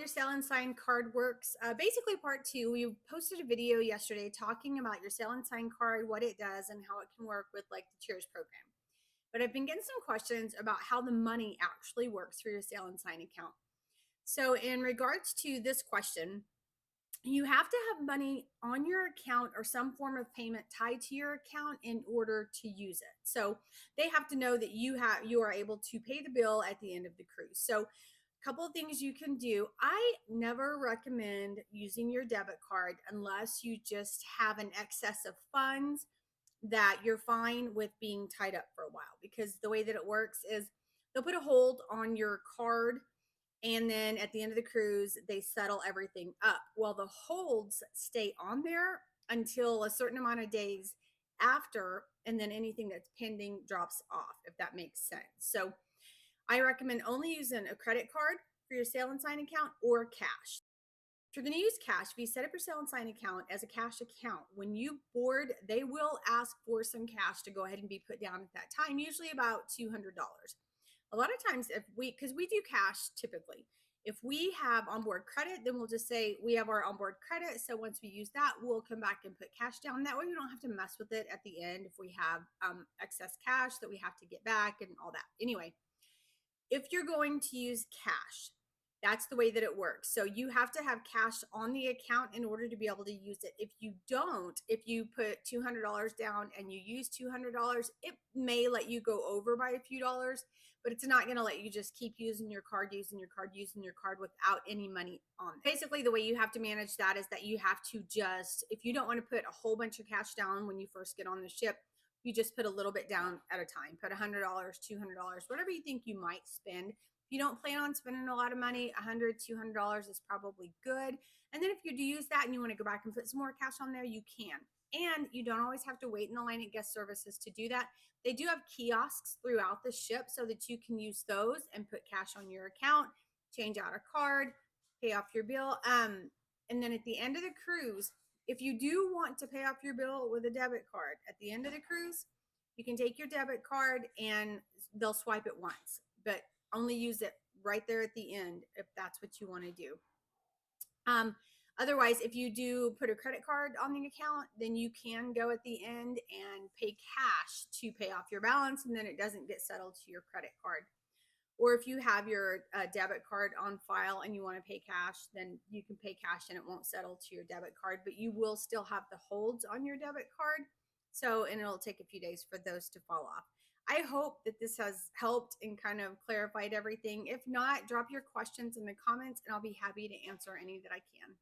your sale and sign card works. Basically, part two, we posted a video yesterday talking about your sale and sign card, what it does, and how it can work with like the Cheers program. But I've been getting some questions about how the money actually works for your sale and sign account. So, in regards to this question, you have to have money on your account or some form of payment tied to your account in order to use it. So they have to know that you are able to pay the bill at the end of the cruise. So a couple of things you can do. I never recommend using your debit card unless you just have an excess of funds that you're fine with being tied up for a while, because the way that it works is they'll put a hold on your card, and then at the end of the cruise they settle everything up. Well, the holds stay on there until a certain amount of days after, and then anything that's pending drops off, if that makes sense. So I recommend only using a credit card for your sale and sign account or cash. If you're going to use cash, if you set up your sale and sign account as a cash account, when you board, they will ask for some cash to go ahead and be put down at that time, usually about $200. A lot of times, because we do cash typically, if we have onboard credit, then we'll just say we have our onboard credit. So once we use that, we'll come back and put cash down. That way we don't have to mess with it at the end if we have excess cash that we have to get back and all that. Anyway, if you're going to use cash, that's the way that it works. So you have to have cash on the account in order to be able to use it. If you don't, if you put $200 down and you use $200, it may let you go over by a few dollars, but it's not going to let you just keep using your card, using your card, using your card without any money on it. Basically, the way you have to manage that is that you have to just, if you don't want to put a whole bunch of cash down when you first get on the ship, you just put a little bit down at a time. Put $100, $200, whatever you think you might spend. If you don't plan on spending a lot of money, $100, $200 is probably good. And then if you do use that and you want to go back and put some more cash on there, you can. And you don't always have to wait in the line at guest services to do that. They do have kiosks throughout the ship so that you can use those and put cash on your account, change out a card, pay off your bill. And then at the end of the cruise, if you do want to pay off your bill with a debit card at the end of the cruise, you can take your debit card and they'll swipe it once, but only use it right there at the end if that's what you want to do. Otherwise, if you do put a credit card on the account, then you can go at the end and pay cash to pay off your balance, and then it doesn't get settled to your credit card. Or if you have your debit card on file and you want to pay cash, then you can pay cash and it won't settle to your debit card, but you will still have the holds on your debit card. So, and it'll take a few days for those to fall off. I hope that this has helped and kind of clarified everything. If not, drop your questions in the comments and I'll be happy to answer any that I can.